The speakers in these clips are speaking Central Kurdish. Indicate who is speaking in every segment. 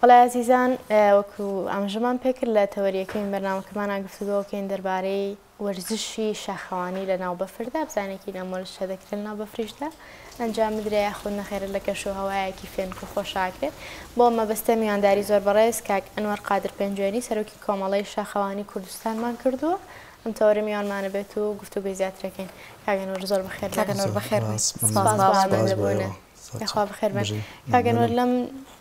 Speaker 1: والله عزیزان وەکو ئاماژەمان پێکرد لە تەوەریەکەی بەرنامەکەمانە گفتوگۆکەین دەربارەی وەرزشی شاخەوانی لە ناو بەفردا بزانێکی لەمەوەش دەکرێت لە ناو بەفریشدا ئەنجام بدرێ یاخود نەخێرە لە کەش و هەوایەکی فێنکە خۆشاکرێت بۆ مەبەستە میوانداری زۆر بەڕێز کاک ئەنوەر قادر پێنجوێنی سەرۆکی کۆمەڵەی شاخەوانی کوردستانمان کردووە ئەم تەوەرە میوانمانە بێت و گفتوگۆی زیاترەکەین کاک ئەنوەر زۆر بەخێر خوا بخێر بن کاک ئەنوەر لەم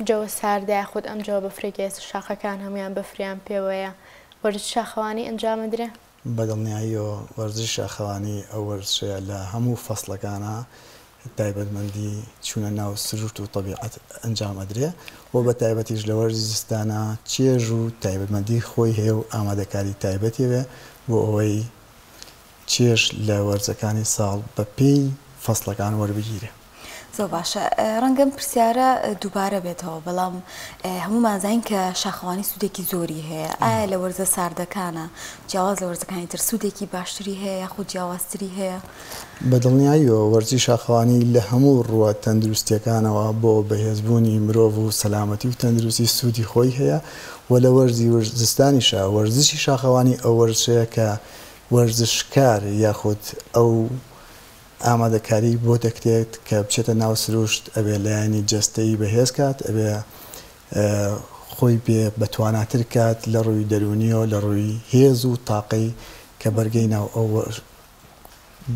Speaker 1: جەوە ساردای خۆت ئەم جەوە بەفرێکی ئێستا شاخەکان هەمویان بەفریان پێوەیە وەرزش شاخەوانی ئەنجام بدرێ
Speaker 2: بەدڵنیاییەوە وەرزش شاخەوانی ئەو وەرزشەیە لە هەموو فەسڵەکانە تایبەتمەندی چوونە ناو سروشت و طبیعەت ئەنجام ئەدرێ بۆ بە تایبەتیش لە وەرزی زستانە چێژ و تایبەتمەندی خۆی هەیە و ئامادەکاری تایبەتیوێ بۆ ئەوەی چێژ لە وەرزەکانی ساڵ بە پێی فەسڵەکان وەربگیرێ.
Speaker 3: زۆر باشە ڕەنگەم پرسیارە دووبارە بێتەوە بەڵام هەمومان زانین کە شاخەوانی سوودێکی زۆری هەیە ئایا لە وەرزە ساردەکانە جیاواز لە وەرزەکانی تر سوودێکی باشتری هەیە یاخود جیاوازتری هەیە؟
Speaker 2: بەدڵنیاییەوە وەرزی شاخەوانی لە هەموو ڕوە تەندروستیەکانەوە بۆ بەهێزبوونی مرۆڤ و سەلامەتی و تەندروستی سوودی خۆی هەیە و لە وەرزی زستانیشە وەرزشی شاخەوانی ئەو وەرزشەیە کە وەرزشکار یاخود ئەو ئامادەکاری بۆ دەکرێت کە بچێتە ناو سروشت ئەبێ لایەنی جەستەیی بەهێز کات ئەبێ خۆی بێ بەتواناتر کات لە ڕووی دەرونیەوە لە ڕووی هێز و تاقەی کە بەرگەی ناو ئەو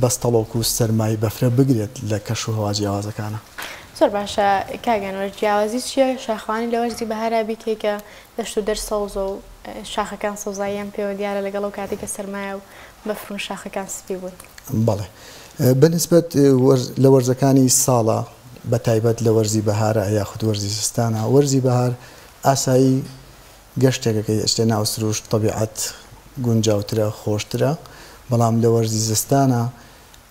Speaker 2: بەستەڵۆک و سەرمای بەفرە بگرێت لە کەش و هەوا جیاوازەکانە.
Speaker 1: زۆر باشە کاک ئەنوەر جیاوازی چییە شاخەوانی لە وەرزی بەهارا بیکەی کە دەشت و دەرسەوزە و شاخەکان سەوزاییان پێوە دیارە لەگەڵ ئەو کاتی کە سەرمایە و بەفرون شاخەکان سپی بوون؟
Speaker 2: بەڵێ بەنسبەت لە وەرزەکانی ساڵە بە تایبەت لە وەرزی بەهارە یاخود وەرزی زستانە وەرزی بەهار ئاسایی گەشتێکەکەی ئەچتە ناو سروشت طبیعەت گونجاوترە خۆشترە بەڵام لە وەرزی زستانە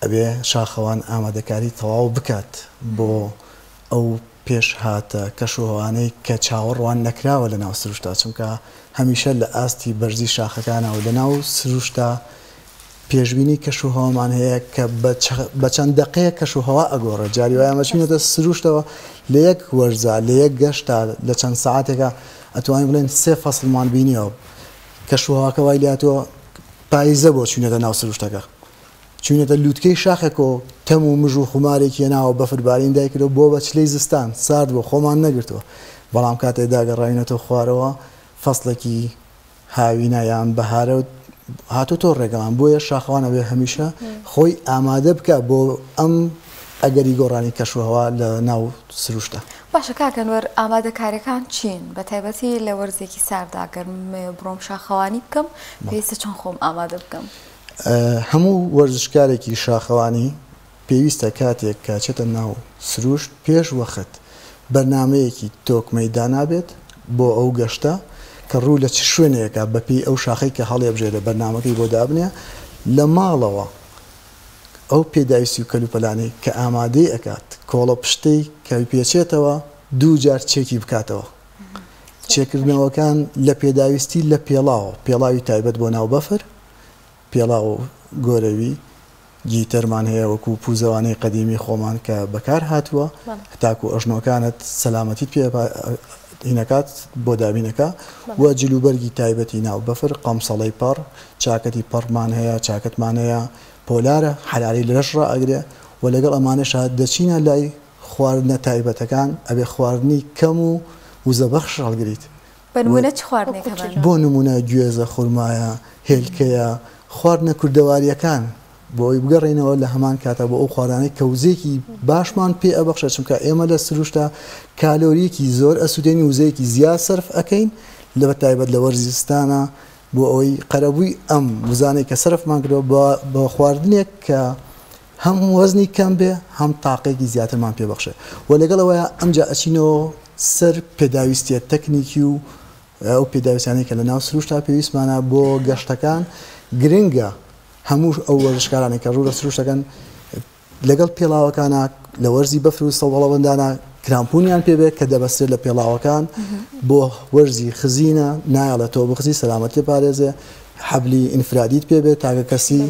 Speaker 2: ئەبێ شاخەوان ئامادەکاری تەواو بکات بۆ ئەو پێش هاتە کەش و هەوانەی کە چاوەڕوان نەکراوە لە ناو سروشتا چونکە هەمیشە لە ئاستی بەرزی شاخەکانەوە لە ناو سروشتا پێشبینی کەش و هەوامان هەیە کە بە چەند دقەیە کەش و هەوا ئەگۆڕە جاری وایە مەچینەتە سروشتەوە لە یەک وەرزە لە یەک گەشتا لە چەند سەعاتێکە ئەتوانین بڵێن 3 فەسڵمان بینیەوە کەش و هەواکە وای لاتەوە پاییزە بۆ چوونەتە ناو سروشتەکە چوونەتە لووتکەی شاخێکەوە تەم و مژ و خمارێکی ناوە بەفربارین دایکرەوە بۆ بە چلەی زستان سارد بۆ خۆمان نەگرتووە بەڵام کاتێکدا گەڕاینەتەوە خوارەوە فەسڵێکی هاوینە یان بەهارە هاتو تۆ ڕێگەمان بۆیە شاخەوانە بێ هەمیشە خۆی ئامادە بکە بۆ ئەم ئەگەری گۆڕانی کەشوهەوا لە ناو سروشتە.
Speaker 3: باشە کاک ئەنوەر ئامادەکاریەکان چین بە تایبەتی لە وەرزێکی سارداگەر بڕۆم شاخەوانی بکەم پێویستە چۆن خۆم ئامادە بکەم؟
Speaker 2: هەموو وەرزشکارێکی شاخەوانی پێویستە کاتێک کاچێتە ناو سروشت پێش وەخت بەرنامەیەکی تۆکمەی دانابێت بۆ ئەو گەشتە کە ڕوو لە چ شوێنەیەکە بەپی ئەو شاخەی کە هەڵێ بژێرە بەرنامەکەی بۆ دابنێ لە ماڵەوە ئەو پێداویستی و کەلوپەلانەی کە ئامادەی ئەکات کۆڵە پشتەی کە پێچێتەوە دوو جار چێکی بکاتەوە چێکردنەوەکان لە پێداویستی لە پێڵاوی تایبەت بۆ ناو بەفر پێڵاو گۆرەوی گیتەرمان هەیە وەکو پوزەوانەی قەدیمی خۆمان کە بەکار هاتووە تاکو ئەژنۆکانت سەلامەتیت پێ هینەکات بۆ دابینەکە وە جلوبەرگی تایبەتی ناو بەفر قەمسەڵەی پەڕ چاکەتی پەڕمان هەیە چاکەتمان هەیە پۆلارە حەلالی لەشڕە ئەگرێ و لەگەڵ ئەمانەشە دەچینە لای خواردنە تایبەتەکان ئەبێ خواردنی کەم و وزەبەخش هەڵگریت بۆ نمونە گوێزە خورمایە هێلکەیە خواردنە کوردەواریەکان بۆی بگەڕێنەوە لە هەمان کاتە بۆ ئەو خواردانەی کەوزێکی باشمان پێ ئەبەخشە چونکە ئێمە لە سروشتە کالۆریەکی زۆر ئەسوودێنی وزەیەکی زیاد سەرف ئەەکەین لە بەتایبەت لە وەرزستانە بۆ ئەوەی قەرەبووی ئەم وزانەی کە سەرفمان کردەوە بە خواردنێک کە هەم وەزنی کەم بێ هەم تاقێکی زیاترمان پێبەخشێ و لەگەڵەوەیە ئەمجا ئەچینەوە سەر پێداویستیە تەکنیکی و ئەو پێداویستانەی کە لە ناو سروشتا پێویستمانە بۆ گەشتەکان گرنگە هەموو ئەو وەرزشکارانی کە ڕوو لە سروشتەکەن لەگەڵ پێڵاوەکانە لە وەرزی بەفر و سەڵبەڵەوەندانە کرامپونیان پێبێت کە دەبەستێت لە پێڵاوەکان بۆ وەرزی خزینە نایڵێت تۆ بخزی سەلامەتی پارێزێ حەبلی ئینفرادیت پێبێت تاکە کەسی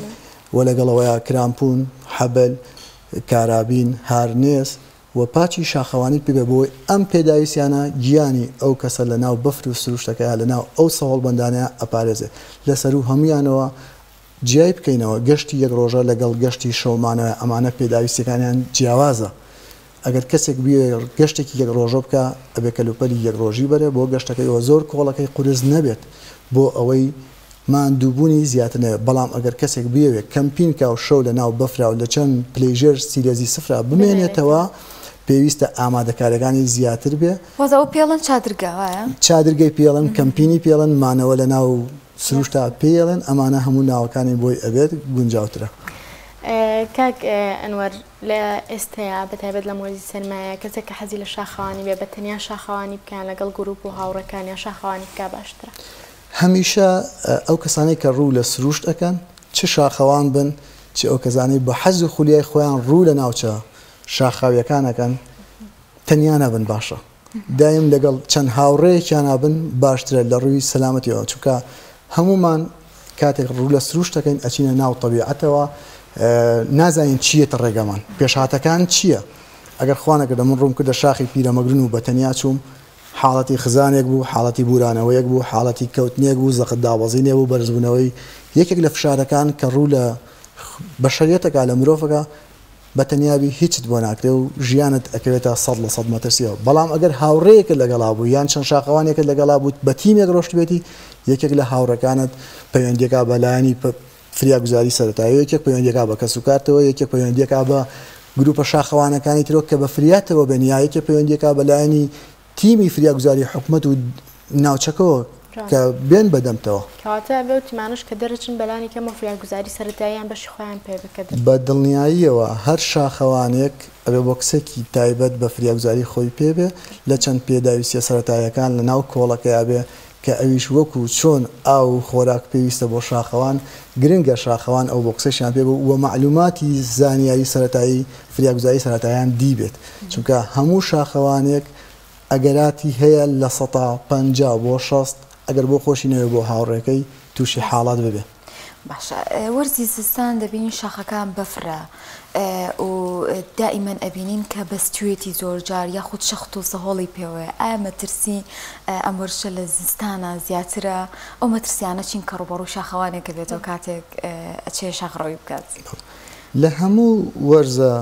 Speaker 2: و لەگەڵەوەیە کرامپون حەبل کارابین هارنێس و پاچی شاخەوانی پێ بێ بۆی ئەم پێداویستیانە گیانی ئەو کەسە لە ناو بەفر و سروشتەکە لە ناو ئەو سەهۆڵبەندانەیە ئەپارێزێ لەسەر و هەمویانەوە جیای بکەینەوە گەشتی یەک ڕۆژە لەگەڵ گەشتی شەومانەوە ئەمانە پێداویستەکانیان جیاوازە ئەگەر کەسێک بێ گەشتێکی یەک ڕۆژە بکە ئەبێ کەلوپەلی یەک ڕۆژی بەرێ بۆ گەشتەکەیەوە زۆر کۆڵەکەی قورس نەبێت بۆ ئەوەی ماندووبوونی زیاتر نەبێت بەڵام ئەگەر کەسێک بێوێ کەمپینکە و شەو لە ناو بەفرا و لە چەند پلێژێر سیرەزی سفرا بمێنێتەوە پێویستە ئامادەکاریەکانی زیاتر بێ
Speaker 3: وەزەوە پێڵەن چادرگاوایە
Speaker 2: چادرگەی پێڵن کەمپینی پێڵن مانەوە لە ناو سروشتا پێڵن ئەمانە هەموو ناوەکانی بۆی ئەبێت گونجاوترە.
Speaker 1: کاک ئەنوەر لە ئێستایا بەتایبەت لە مۆزی سەرمایە کەسێک کە حەزی لە شاخەوانی بێ بە تەنیا شاخەوانی بکەن لەگەڵ گروپ و هاوڕەکانیان شاخەوانی بکە باشترە.
Speaker 2: هەمیشە ئەو کەسانەی کە ڕوو لە سروشت ئەەکەن چ شاخەوان بن چ ئەو کەزانەی بە حەز و خولیای خۆیان ڕوو لە ناوچە شاخاویەکانەکەن تەنیا نەبن باشە دایم لەگەڵ چەند هاوڕێیەکیان بن باشترە لە ڕووی سەلامەتیەوە چونکە هەمومان کاتێک ڕوو لە سروشتەکەین ئەچینە ناو تەبیعەتەوە نازانین چیەتە ڕێگەمان پێشهاتەکان چییە ئەگەر خوانەکە من ڕووم کردە شاخی پیرەمەگرن و بەتەنیا چووم حاڵەتی خزانێک بوو حاڵەتی بورانەوەیەک بوو حاڵەتی کەوتنێک بوو زەقت دابەزینێ بوو بەرزبوونەوەی یەکێک لە فشارەکان کە ڕوو لە بەشەریەتەکە لە مرۆڤەکە بەتەنیابی هیچت بۆ ناکرێ و ژیانت ئەکەوێتە 100% مەترسیەوە بەڵام ئەگەر هاوڕێیەکە لەگەڵا بوو یان چەند شاخەوانێکە لەگەڵا بوو بە تیمێک ڕۆشت بێتی یەکێک لە هاوڕەکانت پەیوەندیەکە بەلایانی فریاگوزاری سەرەتایی یەکێک پەیوەندیەکە بە کەسوکارتەوە یەکێک پەیوەندیەکە بە گروپە شاخەوانەکانی ترۆ کە بە فریاتەوە بەنیا یەکێک پەیوەندیەکە بەلایانی تیمی فریاگوزاری حکومەت و ناوچەکەەوە کە بێن بەدەمتەوە
Speaker 1: کەواتە بێ و تیمانش کە دەرەچن بەلانی کەمە فریاگوزاری سەرەتاییان بەشی خۆیان پێ بکەن
Speaker 2: بە دڵنیاییەوە هەر شاخەوانێک ئەبێ بۆ کسێکی تایبەت بە فریاگوزاری خۆی پێبێ لە چەند پێداویستە سەرەتاییەکان لە ناو کۆڵەکەیا بێ کە ئەویش وەکو چۆن ئاو خۆراک پێویستە بۆ شاخەوان گرنگە شاخەوان ئەو بۆ قسەشیان پێ بوو وە معلوماتی زانیاری سەرەتایی فریاگوزاری سەرەتاییان دیبێت چونکە هەموو شاخەوانێک ئەگەراتی هەیە لە 150 بۆ 60 ئەگەر بۆ خۆشینەوە بۆ هاوڕێکەی تووشی حاڵات ببێ
Speaker 3: باشە وەرزی زستان دەبینین شاخەکان بەفرە و دائیمەن ئەبینین کە بەستوێتی زۆرجار یاخود شەخت و سەهۆڵی پێوەیە ئایا مەترسی ئەم وەرشە لە زستانە زیاترە ئەو مەترسیانە چین کە ڕوبەڕوو شاخەوانێکە بێتەوە کاتێک ئەچێ شاخڕەوی بکات
Speaker 2: لە هەموو وەرزە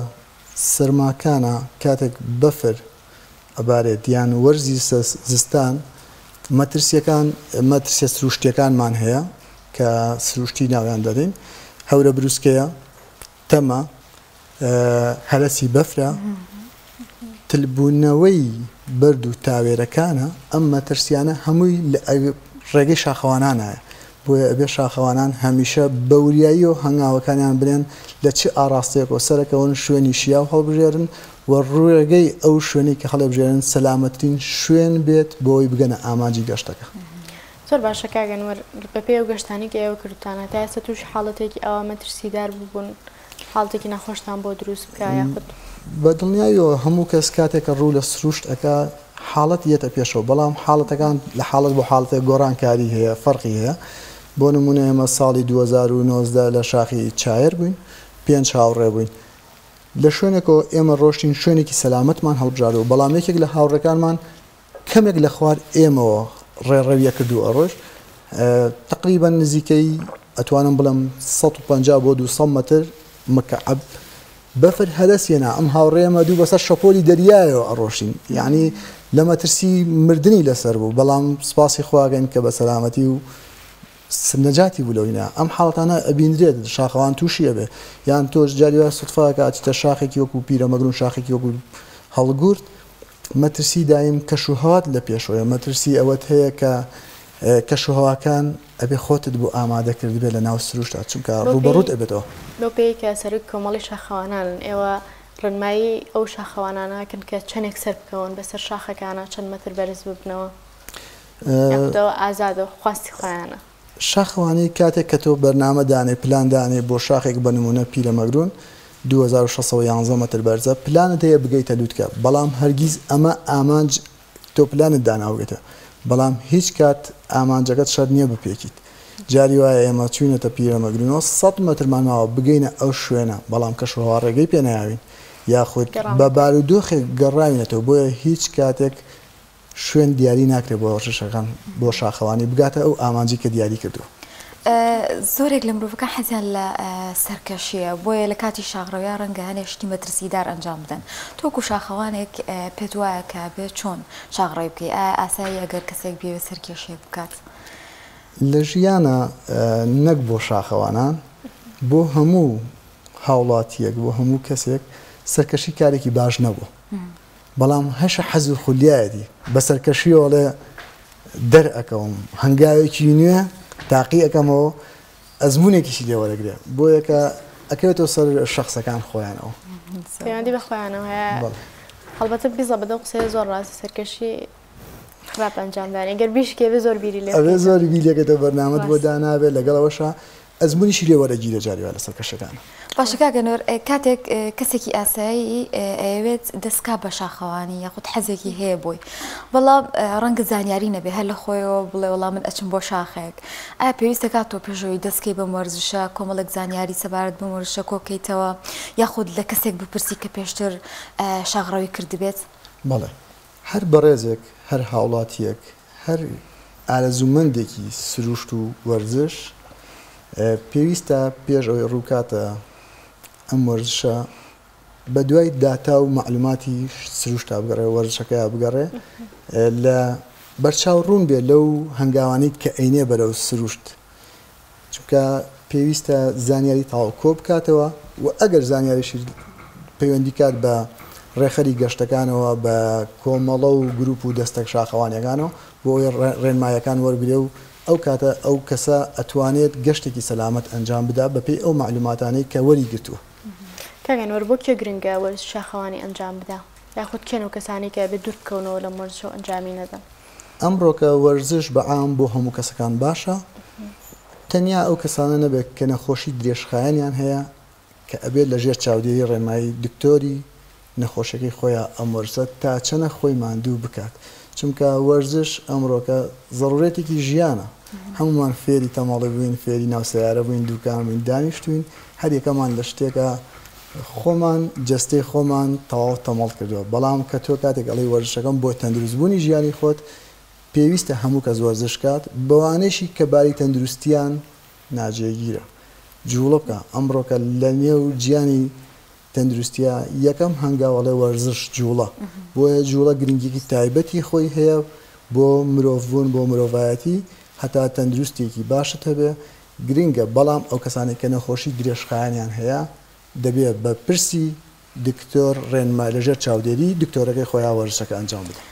Speaker 2: سەرماکانە کاتێک بەفر ئەبارێت یان وەرزی زستان مەترسیەکان مەترسیە سروشتیەکانمان هەیە کە سروشتی ناویان دەدەین هەورە بروسکەیە تەمە هەلەسی بەفرە تلبوونەوەی بەرد و تاوێرەکانە ئەم مەترسیانە هەمووی لە ڕێگەی شاخەوانانایە بۆیە ئەبێ شاخەوانان هەمیشە بەوریایی و هەنگاوەکانیان برێن لە چ ئاراستەیەک و سەرەکەون شوێنی شیا و هەڵبژێرن و ڕوێگەی ئەو شوێنی کە هەڵەبژێرن سەلامەترین شوێن بێت بۆی بگەنە ئامانجی گەشتەکە
Speaker 1: زۆر باشە کاگەنوەر بەپێ و گەشتانی کە ئێوە کردوتانە تا ئێستا توش حاڵەتێکی ئەوە مەترسیدار بوون حاڵەتێکی نەخۆشتان بۆ دروست بکە یاخود
Speaker 2: بە دڵنیاییەوە هەموو کەس کاتێکە ڕوو لە سروشت ئەکا حاڵەت یەتە پێشەوە بەڵام حاڵەتەکان لە حاڵەت بۆ حاڵەتە گۆڕانکاری هەیە فەرقی هەیە بۆ نمونە ئێمە ساڵی 2019 لە شاخی چایر بووین 5 هاوڕێ بووین لە شوێنێکەوە ئێمە ڕۆشتین شوێنێکی سەلامەتمان هەڵبژاردەوە بەڵام یەکێک لە هاوڕەکانمان کەمێک لە خوار ئێمەوە ڕێڕەویە کردو ئەڕۆژ تقریبا نزیکەی ئەتوانم بڵم 150 بۆ 200 متر مکعب بەفر هەلەسێنا ئەم هاوڕێمە دوو بەسەر شەپۆلی دەریایەوە ئەڕۆشین یعنی لە مەترسی مردنی لەسەر بوو بەڵام سپاسی خواگەن کە بە سەلامەتی و نەجاتی بوو لەوینە ئەم حاڵەتانە ئەبیندرێت شاخەوان تووشیە بێ یان تۆش جاریوە سوتفاکە ئاچتە شاخێکی وەکو پیرەمەگرون شاخێکی وەکو هەڵگورت مەترسی دایم کەشوهات لە پێشەوە مەترسی ئەوەت هەیە کە کەشوهەواکان ئەبێ خۆتت بۆ ئامادەکرد بێت لە ناو سروشتا چونکە ڕوبەڕوت ئەبێتەوە
Speaker 1: بۆ پێی کە سەر کۆمەڵی شاخەوانانن ئێوە ڕنمایی ئەو شاخەوانانەکەن کە چەندێک سەر بکەون بەسەر شاخەکانە چەند مەتر بەرز ببنەوە ئازادە خواستی خۆیانە
Speaker 2: شاخەوانی کاتێک کە تۆ بەرنامەدانێ پلاندانێ بۆ شاخێک بە نمونە پیرەمەگرون 2611 متر بەرزە پلانت هەیە بگەیتە لووتکە بەڵام هەرگیز ئەمە ئامانج تۆ پلانت داناوگێتە بەڵام هیچ کات ئامانجەکەت شەر نییە بپێکیت جاری وایە ئێمە چوینەتە پیرەمەگرونەوە 100 مترمان ماوە بگەینە ئەو شوێنە بەڵام کەشوهەوا ڕێگەی پێ ناوین یاخود بە بارودۆخێک گەڕاوینێتەوە بۆیە هیچ کاتێک شوێن دیاری ناکرێت بۆ ڕۆژەکان بۆ شاخەوانی بگاتە ئەو ئامانجی کە دیاری کردو.
Speaker 3: زۆرێک لە مرۆڤەکان حەزیان لە سەرکەشیە بۆیە لە کاتی شاغڕەوەیان ڕەنگە هەنێ شتی مەترسیدار ئەنجام بدەن. تۆکو شاخەوانێک پێت وایە کە بێت چۆن شاغڕێ بکەی ئایا ئاسایی ئەگەر کەسێک بێوێ سەرکێشێ بکات؟
Speaker 2: لە ژیانە نەک بۆ شاخەوانان بۆ هەموو هاوڵاتیەک بۆ هەموو کەسێک سەرکەشی کارێکی باش نەبوو. بەڵام هەشە حەز و خولیایەتی بە سەرکەشیەوەڵێ دەرئەکەوم هەنگاوێکی نوێ تاقی ئەەکەمەوە ئەزمونێکیشی لێوەرەگرێ بۆ یەکە ئەکەوێتەوە سەر شخصەکان خۆیانەوە
Speaker 1: پەیوەندی بە خۆیانەوە هەیە. هەڵبەتە بیزە بەدەم قسەیە زۆر ڕاستی سەرکەشی خراپ ئەنجامدان ئەگەر بیشکێ زۆر بیری لێ
Speaker 2: ئەوێ زۆر بیلێکێتە بەرنامەت بۆ دانابێت لەگەڵەوەشە ئەزمونیشی لێوەرەگیرە جاریوە لە سەرکەشەکان.
Speaker 3: باشەکە گەنۆر کاتێک کەسێکی ئاسایی ئەوێت دەستکا بە شاخەوانی یاخود حەزێکی هەیە بۆی بەڵام ڕەنگە زانیاری نەبێ هەر لە خۆیەوە بڵێ وەڵام من ئەچم بۆ شاخێک ئایا پێویستە کات تۆ پێشەوەی دەستکەی بە وەرزشە کۆمەڵێک زانیاری سەبارەت بە وەرزشە کۆکەیتەوە یاخود لە کەسێک بپرسی کە پێشتر شاغڕەوی کردبێت؟
Speaker 2: بەڵێ هەر بەڕێزێک هەر هاوڵاتیەک هەر ئارەزومەندێکی سروشت و وەرزش پێویستە پێش ئەوەی ڕووکاتە ئەم وەرزشە بە دوای داتا و معلوماتی سروشتا بگەڕێ وەرزشەکە بگەڕێ لە بەرچاو ڕوون بێ لەو هەنگاوانی کە ئەینێ بەرەو سروشت چونکە پێویستە زانیاری تاڵ کۆ بکاتەوە و ئەگەر زانیاریشی پەیوەندی کات بە ڕێخەری گەشتەکانەوە بە کۆمەڵە و گروپ و دەستەک شاخەوانیەکانەوە بۆ ئەوی ڕێنمایەکان وەرگرێ و ئەو کاتە ئەو کەسە ئەتوانێت گەشتێکی سەلامەت ئەنجام بدا بەپێی ئەو معلوماتانەی کە وەری گرتووە.
Speaker 1: کاگەنوەر بۆ کێ گرنگە وەرز شاخەوانی ئەنجام بدا یاخود کێن و کەسانی کە بێ دوور بکەونەوە لە وەرزشەوە ئەنجامی نەدەن؟
Speaker 2: ئەمڕۆکە وەرزش بەعام بۆ هەموو کەسەکان باشە تەنیا ئەو کەسانە نەبێت کە نەخۆشی درێژخایەنیان هەیە کە ئەبێت لە ژێر چاودێری ڕێنمایی دکتۆری نەخۆشیەکەی خۆیان ئەم وەرزە تا چەنە خۆی ماندوو بکات چونکە وەرزش ئەمڕۆکە ضرورەتێکی ژیانە هەمومان فێری تەماڵی بووین فێری ناوسیارە بووین دووکان بووین دانیشتوین هەر یەکەمان لە شتێکە خۆمان جەستەی خۆمان تەواو تەماڵ کردووە بەڵام کە تۆ کاتێک ئەڵی وەرزشەکەم بۆ تەندروستبوونی ژیانی خۆت پێویستە هەموو کەس وەرزش کات بەوانەیەشی کە باری تەندروستیان ناجێگیرە جوڵە بکە ئەمڕۆکە لە نێو گیانی تەندروستیە یەکەم هەنگاوەڵێ وەرزش جوڵە بۆیە جوڵە گرنگێکی تایبەتی خۆی هەیە بۆ مرۆڤبوون بۆ مرۆڤایەتی هەتا تەندروستێکی باشت هەبێ گرنگە بەڵام ئەو کەسانێک کە نەخۆشی درێژخایەنیان هەیە دەبێت بە پرسی دکتۆر ڕێنمای لەژێر چاودێری دکتۆرەکەی خۆیان وەرزشەکە ئەنجام بدەن.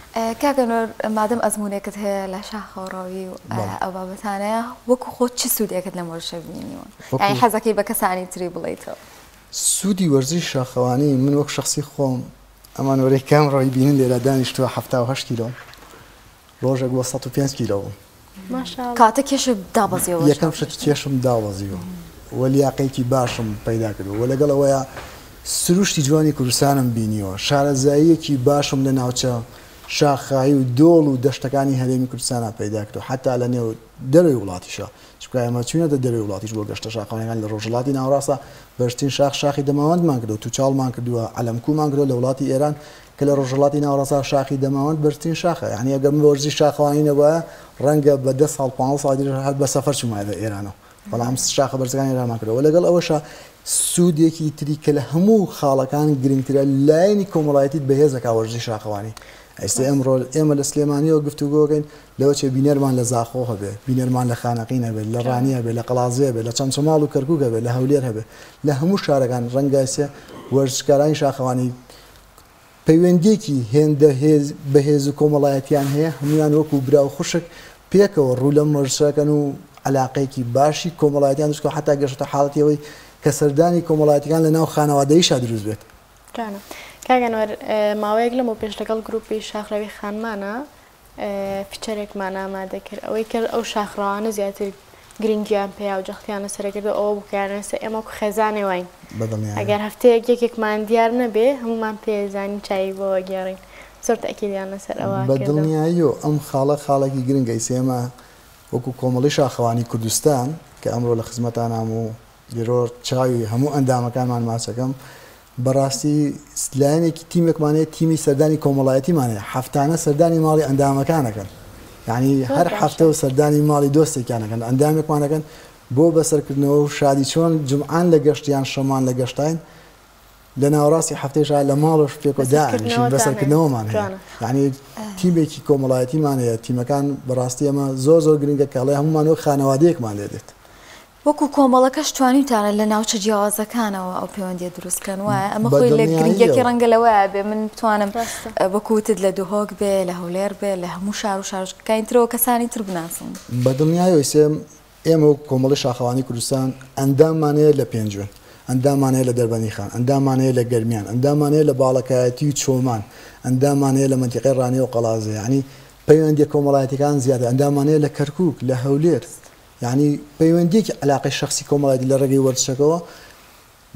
Speaker 3: کاگەنۆر مادەم ئەزمونێکت هەیە لە شاخەوڕاوی و ئەو بابەتانەیە وەکو خۆت چ سوودێکت لە وەرزشە بینیوە یعنی حەزەکەی بە کەسانی تری بڵێیتەوە؟
Speaker 2: سوودی وەرزشی شاخەوانی من وەک شخصی خۆم ئەمان وەرەی کامڕۆی بینن لێرە دانیشتووە 78 کیلۆ ڕۆژێک بۆ 105 کیلۆ
Speaker 3: کاتە کێشە دابەزیەوە
Speaker 2: یەکەم شت کێشم داوەزیوە وەلیاقەیەکی باشم پەیدا کردو و لەگەڵەوەیە سروشتی جوانی کوردستانم بینیوە شارەزاییەکی باشم لە ناوچە شاخایی و دۆڵ و دەشتەکانی هەرێمی کوردستانە پەیدا کردو حتا لە نێو دەروی وڵاتیشە چونکە ئێمە چوینەتە دەروی وڵاتیش بۆ گەشتە شاخەوانیەکان لە ڕۆژهەڵاتی ناوەڕاستە بەرزترین شاخی دەماوەندمان کردو تووچاڵمان کردووە عەلەمکومان کردو لە وڵاتی ئێران کە لە ڕۆژهەڵاتی ناوەڕاستە شاخی دەماوەند بەرزترین شاخە یعنی ئەگەر من وەرزشی شاخەوانی نەبووە ڕەنگە بە 10 ساڵ 5 ساڵی هەر بە سەفەر چوومایە ئێرانەوە بەڵام شاخە بەرزەکانی ئێرانمان کردەوە لەگەڵ ئەوەشە سوودێکی تری کە لە هەموو خاڵەکان گرنگترە لایەنی کۆمەڵایەتیت بەهێزەکە وەرزشی شاخەوانی ئێستا ئەمڕۆ ئێمە لە سلێمانیەوە گفتوگۆکەین لەوە چێ بینەرمان لە زاخۆ هەبێ بینەرمان لە خانەقین هەبێت لە ڕانی هەبێت لە قەڵازێ هەبێت لە چەمچەماڵ و کەرکووک هەبێت لە هەولێر هەبێت لە هەموو شارەکان ڕەنگاسێ وەرزشکارانی شاخەوانی پەیوەندیەکی هێندە بەهێز و کۆمەڵایەتیان هەیە هەمویان وەکو برا و خوشک پێکەوە ڕوو لە وەرزشەکەن و علاقەیەکی باشی کۆمەڵایەتیان دروست کە حتا گەشتە حاڵەتیەوەی کە سەردانی کۆمەڵایەتیەکان لە ناو خانەوادەییشا دروست بێت.
Speaker 1: کاگەنوەر ماوەیەک لەمەوە پێش لەگەڵ گروپی شاخڕەوی خانمانە فیچەرێکمان ئامادە کرد ئەوەی کرد ئەو شاخڕەوانە زیاتر گرنگیان پێیا و جەختیانە سەرەکردو ئەوە بکارێنسە ئێمە خێزانێ واین ئەگەر هەفتەیەک یەکێکمان دیار نەبێ هەمومان پێزانی چایی بۆ گێڕین زۆر تەکیدیان لەسەر ئەوە
Speaker 2: بە دڵنیایی و ئەم خاڵێکی گرنگە ئێمە وەکو کۆمەڵی شاخەوانی کوردستان کە ئەمڕۆ لە خزمەتانام و دیرۆ چاوی هەموو ئەندامەکانمان ماچەکەم بەڕاستی لایەنێکی تیمێکمانەیە تیمی سەردانی کۆمەڵایەتیمانەیە هەفتانە سەردانی ماڵی ئەندامەکانەکەن یعنی هەر هەفتە و سەردانی ماڵی دۆستێکیانەکەن ئەندامێکمانەکەن بۆ بەسەرکردنەوە و شادی چۆن جمعان لە گەشتیان شەمان لە گەشتین لە ناوەڕاستی هەفتەیەشا لە ماڵش پێکۆ داهێنشین بەسەرکردنەوەمان هەیە یعنی تیمێکی کۆمەڵایەتیمان هەیە تیمەکان بەڕاستی ئەمە زۆر گرنگە کاڵێ هەمومانەوە خانەوادەیەکمان لێ دێت
Speaker 3: وەکو کۆمەڵەکەش توانیتانە لە ناوچە جیاوازەکانەوە ئەو پەیوەندیە دروستکەن وایە ئەمە خۆی لە گرنگیەکی ڕەنگە لەوەیە بێ من بتوانم بەکوتت لە دوهۆک بێ لە هەولێر بێ لە هەموو شار و شارکەینترەوە کەسانی تر بناسن
Speaker 2: بە دڵنیایەوە سێم ئێمە و کۆمەڵی شاخەوانی کوردستان ئەنداممانەیە لە پێنجوێن ئەندامانەیە لە دەربەنی خان ئەندامانەیە لە گەرمیان ئەندامانەیە لە باڵەکایەتی و چۆمان ئەندامانەیە لە مەنتیقەی ڕانێ و قەڵازێ ینی پەیوەندی کۆمەڵایەتەکان زیادە ئەندامانەیە لە کەرکووک لە هەولێر یعنی پەیوەندیەکی علاقەی شخصی کۆمەڵایەتی لە ڕێگەی وەرزشەکەەوە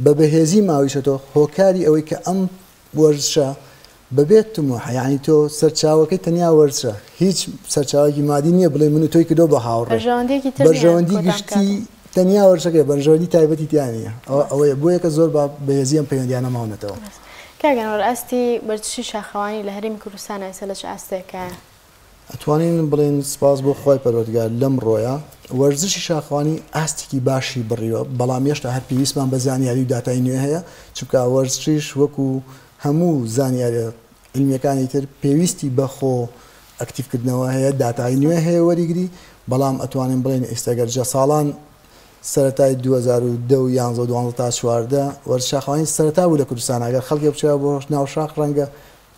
Speaker 2: بە بەهێزی ماویشەوە هۆکاری ئەوەی کە ئەم وەرزشە بەبێت تموحە یعنی تۆ سەرچاوەکەی تەنیا وەرزشە هیچ سەرچاوێکی مادی نییە بڵێ من و تۆی کردۆ بە هاوڕێ بەرژەوەندی گشتی تەنیا وەرزشەکەی بەرژەوەندی تایبەتی تیانە ئەوەیە بۆ یەکە زۆر بەهێزی ئەم پەیوەندیانە ماونەتەوە
Speaker 1: کاگەنوەر ئەستی وەرزشی شاخەوانی لە هەرێمی کوردستانە ئێستا لە چ ئاستێکە
Speaker 2: ئەتوانین بڵێن سپاس بۆ خۆی پەروەردگار لەم ڕۆیە وەرزشی شاخەوانی ئاستێکی باشی بڕیوە بەڵام هێشتا هەر پێویستمان بە زانیاری و داتای نوێ هەیە چونکە وەرزشیش وەکو هەموو زانیاریە علمیەکانی تر پێویستی بەخۆ ئەکتیڤکردنەوە هەیە داتای نوێ هەیە وەریگری بەڵام ئەتوانین بڵێن ئێستاگەرجە ساڵان سەرەتای 2010 و 11 تا 14 وەرزشی شاخەوانی سەرەتا بوو لە کوردستان ئەگەر خەڵکی بچێت بۆ ناو شاخ ڕەنگە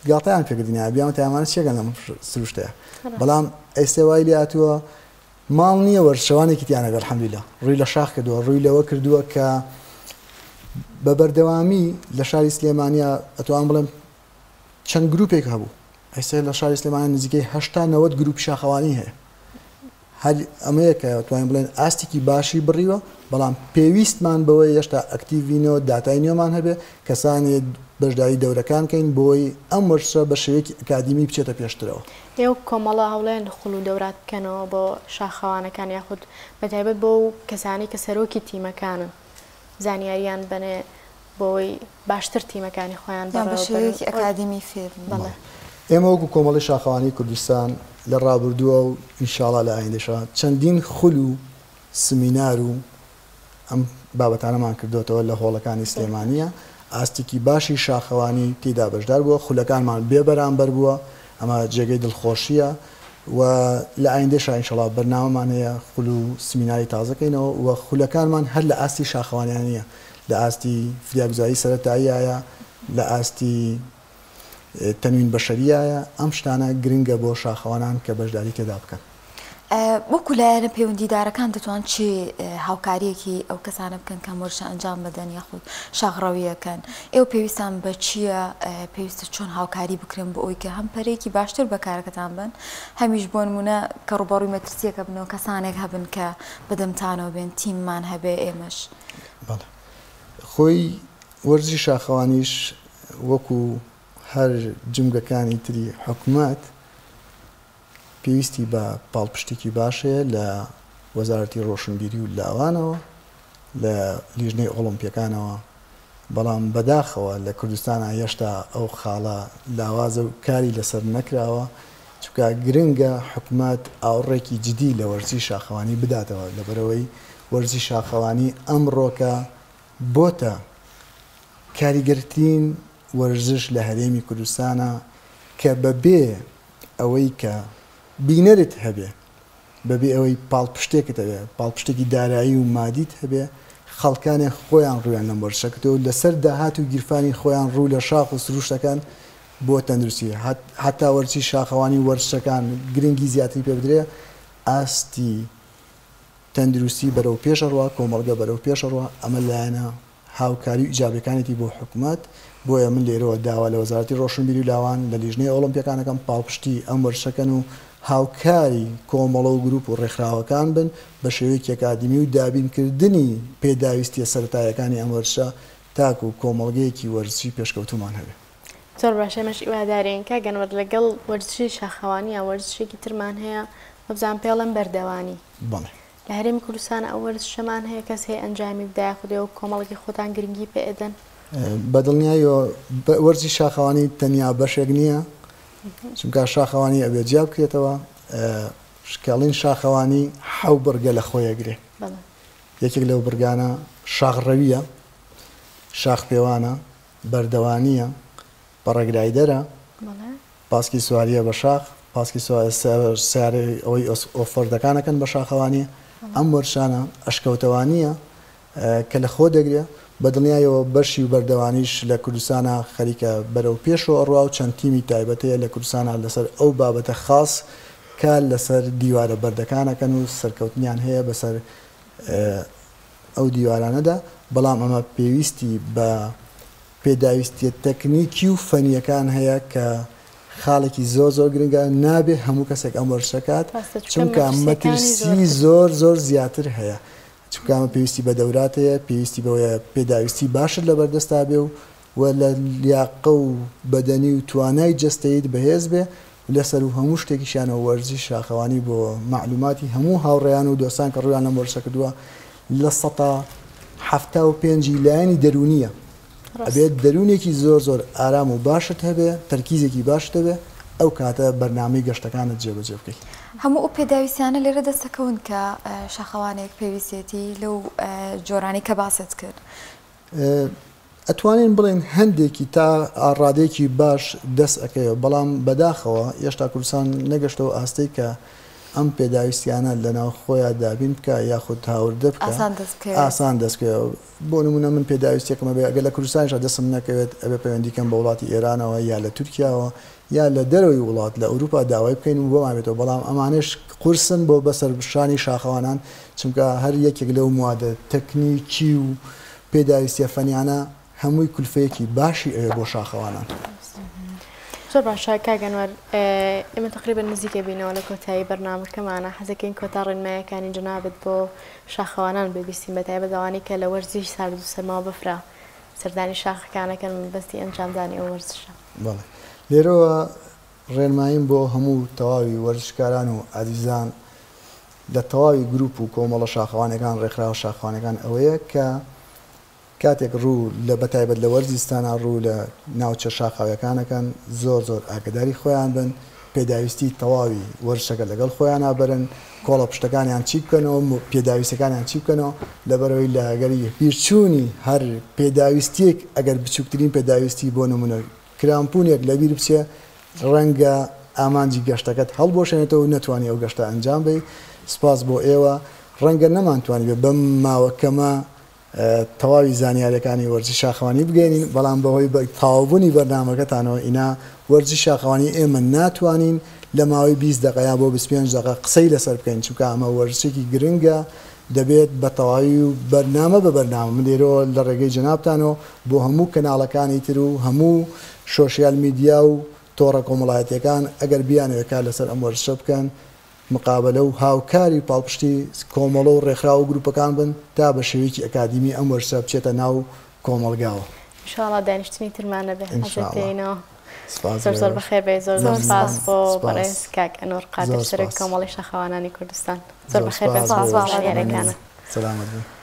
Speaker 2: گاڵتەیان پێکردنیە بیان تایمانە چێگەن لەم سروشتەیە بەڵام ئێستا وای لێ هاتووە ماڵ نییە وەرزشەوانێکی تیانە الحەمدولیلا ڕووی لە شاخ کردووە ڕووی لەوە کردووە کە بە بەردەوامی لە شاری سلێمانیا ئەتوان بڵێم چەند گروپێک هەبوو ئێستا لە شاری سلێمانیا نزیکەی 80 گروپی شاخەوانی هەیە هەر ئەمەیە کە توانین بڵێن ئاستێکی باشی بڕیوە بەڵام پێویستمان بەوەی هێشتا ئەکتیڤینەوە داتای نوێمان هەبێ کەسانی بەشداری دەورەکان کەین بۆی ئەم وەرزشە بە شێوەیەکی ئەکادیمی بچێتە پێشترەوە
Speaker 1: ئێوە کۆمەڵە هەوڵێن خوڵ و دەورات بکەنەوە بۆ شاخەوانەکان یاخود بەتایبەت بۆ کەسانی کە سەرۆکی تیمەکانن زانیاریان بنێ بۆی باشتر تیمەکانی خۆیان
Speaker 3: بە شێوەیەکی ئەکادیمی فێر بڵێ
Speaker 2: ئێمە وەکو کۆمەڵی شاخەوانی کوردستان لە ڕابردووە و ئینشاڵا لە ئایندەشە چەندین خول و سمینار و ئەم بابەتانەمان کردوێتەوە لە هۆڵەکانی سلێمانیە ئاستێکی باشی شاخەوانی تێدا بەشدار بووە خولەکانمان بێبەرامبەر بووە ئەمە جێگەی دڵخۆشیە و لە ئایندەشە ئینشاڵا بەرنامەمان هەیە خول و سمیناری تازەکەینەوە و خولەکانمان هەر لە ئاستی شاخەوانیانە لە ئاستی فریاگوزاری سەرەتاییایە لە ئاستی تەنوین بەشەریایە ئەم شتانە گرنگە بۆ شاخەوانان کە بەشداری تێدا بکەن
Speaker 3: وەکو لایەنە پەیوەندیدارەکان دەتوان چی هاوکاریەکی ئەو کەسانە بکەن کە وەرزشە ئەنجام بدەن یاخود شاخڕەویەکەن ئێوە پێویستان بە چییە پێویستە چۆن هاوکاری بکرێن بۆ ئەوی کە هەم پەرێکی باشتر بەکارەکەتان بن هەمیش بۆ نمونە کە ڕوبەڕووی مەترسیەکە بنەوە کەسانێک هەبن کە بەدەمتانەوە بێن تیممان هەبێ ئێمەش
Speaker 2: خۆی وەرزشی شاخەوانیش وەکو هەر جمگەکانی تری حکوومەت پێویستی بە پاڵپشتێکی باشەیە لە وەزارەتی ڕۆشنبیری و لاوانەوە لە لیژنەی ئۆڵمپیەکانەوە بەڵام بەداخەوە لە کوردستانە هێشتا ئەو خاڵە لاوازە و کاری لەسەر نەکراوە چونکە گرنگە حکوومەت ئاوڕێکی جدی لە وەرزشی شاخەوانی بداتەوە لەبەرەوەی وەرزشی شاخەوانی ئەمڕۆکە بۆتە کاریگەرترین وەرزش لە هەرێمی کوردستانە کە بەبێ ئەوەی کە بینەرت هەبێ بەبێ ئەوەی پاڵپشتێکت هەبێ پاڵپشتێکی دارایی و مادیت هەبێ خەڵکانێک خۆیان ڕویان لەم وەرزشەکەتەوە لەسەر داهات و گیرفانی خۆیان ڕوو لە شاخ و سروشتەکان بۆ تەندروستی حتا وەرزشی شاخەوانی وەرزشەکان گرنگی زیاتری پێ بدرێ ئاستی تەندروستی بەرەو پێشەڕوا کۆمەڵگە بەرەو پێشەڕوا ئەمە لایەنە هاوکاری و ئیجابەکانێتی بۆ حکوومەت بۆیە من لێرەوە داوا لە وەزارەتی ڕۆشنبیری و لاوان لە لیژنەی ئۆڵمپیەکانەکەم پاڵپشتی ئەم وەرزشەکەن و هاوکاری کۆمەڵە و گروپ و ڕێکخراوەکان بن بە شێوەیەکی ئەکادیمی و دابینکردنی پێداویستیە سەرەتایەکانی ئەم وەرزشە تاکو و کۆمەڵگەیەکی وەرزشی پێشکەوتومان هەبێ
Speaker 1: زۆر باشە مەش ئیوادارین کە گەنوەر لەگەڵ وەرزشی شاخەوانی یا وەرزشێکی ترمان هەیە مەبزان پێڵم بەردەوانی
Speaker 2: بڵێ
Speaker 1: لە هەرێمی کوردستانە ئەو وەرزشەمان هەیە کەس هەیە ئەنجامی بدایە خودێ و کۆمەڵێکی خۆتان گرنگی پێ ئەدەن
Speaker 2: بەدڵنیایەوە وەرزی شاخەوانی تەنیا بەشێک نییە چونکە شاخەوانی ئەبێ جیا بکرێتەوە شکاڵین شاخەوانی حەو بەرگە لە خۆیەگرێ یەکێک لەو بەرگانە شاخڕەویە شاخ پێوانە بەردەوانیە بەڕێگرایدەرە پاسکی سواریە بە شاخ پاسکی سیارە ئەوەی ئۆفەردەکانەکەن بە شاخەوانیە ئەم وەرشانە ئەشکەوتەوانیە کە لە خۆ دەگرێ بەدڵنیایەوە بەشی و بەردەوانیش لە کوردستانە خەریکە بەرەو پێشەوە ئەڕوا و چەند تیمی تایبەتەیە لە کوردستانە لەسەر ئەو بابەتە خاص کە لەسەر دیوارە بەردەکانەکەن و سەرکەوتنیان هەیە بەسەر ئەو دیوارانەدا بەڵام ئەمە پێویستی بە پێداویستیە تەکنیکی و فەنیەکان هەیە کە خاڵێکی زۆر گرنگە نابێ هەموو کەسێک ئەم وەرشەکات چونکە مەترسی زۆر زیاتر هەیە چونکە ئەمە پێویستی بە دەوراتەیە پێویستی بەوەیە پێداویستی باشت لە بەردەستا بێ و لە لیاقە و بەدەنی و توانای جەستەیت بەهێز بێ لەسەر و هەموو شتێکیشانەوە وەرزی شاخەوانی بۆ معلوماتی هەموو هاوڕێیان و دۆستان کە ڕویان لەم وەرشە کردووە لە 175 لایەنی دەرونیە ئەبێت دەرونێکی زۆر ئارام و باشت هەبێ تەرکیزێکی باشت هەبێ ئەو کاتە بەرنامەی گەشتەکانت جێبەجێ بکەیت
Speaker 3: هەموو ئەو پێداویستیانە لێرە دەستەکەون کە شاخەوانێک پێویستێتی لەو جۆرانی کە باست کرد
Speaker 2: ئەتوانین بڵێن هەندێکی تا ئاڕادێکی باش دەست ئەەکەیەوە بەڵام بەداخەوە هێشتا کوردستان نەگەشتەوە ئاستەی کە ئەم پێداویستیانە لەناو خۆیان دابین بکە یاخود هاوردە بکە ئاسان دەستکەوە بۆ نمونە من پێداویستێکمە بێ ئەگەر لە کوردستانیشە دەستم نەکەوێت ئەبێ پەیوەندیکەم بە وڵاتی ئێرانەوە یا لە تورکیاوە یا لە دەرەوەی وڵات لە ئەوروپا داوای بکەین و بۆمان بێتەوە بەڵام ئەمانش قورسن بۆ بەسەر بشانی شاخەوانان چونکە هەر یەکێک لەو موادە تەکنیکی و پێداویستیە فەنیانە هەمووی کولفەیەکی باشی ئەوێ بۆ شاخەوانان
Speaker 1: زۆر باشە کاگەنوەر ئێمە تقریبا نزیکە بینەوە لە کۆتایی بەرنامەکەمانە حەزەکەین کۆتا ڕێنمایەکانی جەنابەت بۆ شاخەوانان ببیستین بەتایبەت ئەوانەی کە لە وەرزی سارد و سەرما بەفرا سەردانی شاخەکانەکەن بەستی ئەنجامدانی ئەو وەرزشە
Speaker 2: بەڵێ لێرەوە ڕێنماییم بۆ هەموو تەواوی وەرزشکاران و ئازیزان لە تەواوی گروپ و کۆمەڵە شاخەوانەکان ڕێکخراوە شاخەوانەکان ئەوەیە کە کاتێک ڕوو لە بەتایبەت لە وەرزستانە ڕوو لە ناوچە شاخاویەکانەکەن زۆر ئاگداری خۆیان بن پێداویستی تەواوی وەرشەکە لەگەڵ خۆیان نابەرن کۆڵە پشتەکانیان چی بکەنەوە پێداویستەکانیان چی بکەنەوە لەبەرەوەی لە ئەگەری بیرچوونی هەر پێداویستیەک ئەگەر بچووکترین پێداویستی بۆ نمونە کرامپونێک لەبیر بچێ ڕەنگە ئامانجی گەشتەکەت هەڵبۆشێنێتەوە و نەتوانانی ئەو گەشتە ئەنجام بی سپاس بۆ ئێوە ڕەنگە نەمانتوانی بێ بەم ماوەکەمە تەواوی زانیاریەکانی وەرزی شاخەوانی بگەینین بەڵام بەهۆی تەواوبوونی بەرنامەکەتانەوە ئینا وەرزی شاخەوانی ئێمە ناتوانین لە ماوەی 20 دقەیە بۆ 25 دقە قسەی لەسەر بکەین چونکە ئەمە وەرزێکی گرنگە دەبێت بە تەواوی و بەرنامە بە بەرنامە من لێرەوە لە ڕێگەی جەنابتانەوە بۆ هەموو کەناڵەکانی تر و هەموو سۆشیال میدیا و تۆڕە کۆمەڵایەتیەکان ئەگەر بیانەوێت کار لەسەر ئەم وەرزشە بکەن مقابلە و هاوکاری پاڵپشتی کۆمەڵە و ڕێکخرا و گروپەکان بن تا بە شێوەیەکی ئەکادیمی ئەم وەرزشە بچێتە ناو کۆمەڵگاوە
Speaker 1: ئینشاءڵڵا دانیشتنی ترمانە بێ حەزەکەینەوە زۆر بەخێر بێ زۆر سپاس بۆ بەڕێز کاک ئەنوەر قادر سەرۆکی کۆمەڵی شاخەوانانی کوردستان زۆر بەخێر بێ سپاس بۆ شیعرەکانە
Speaker 2: سەلامەت بن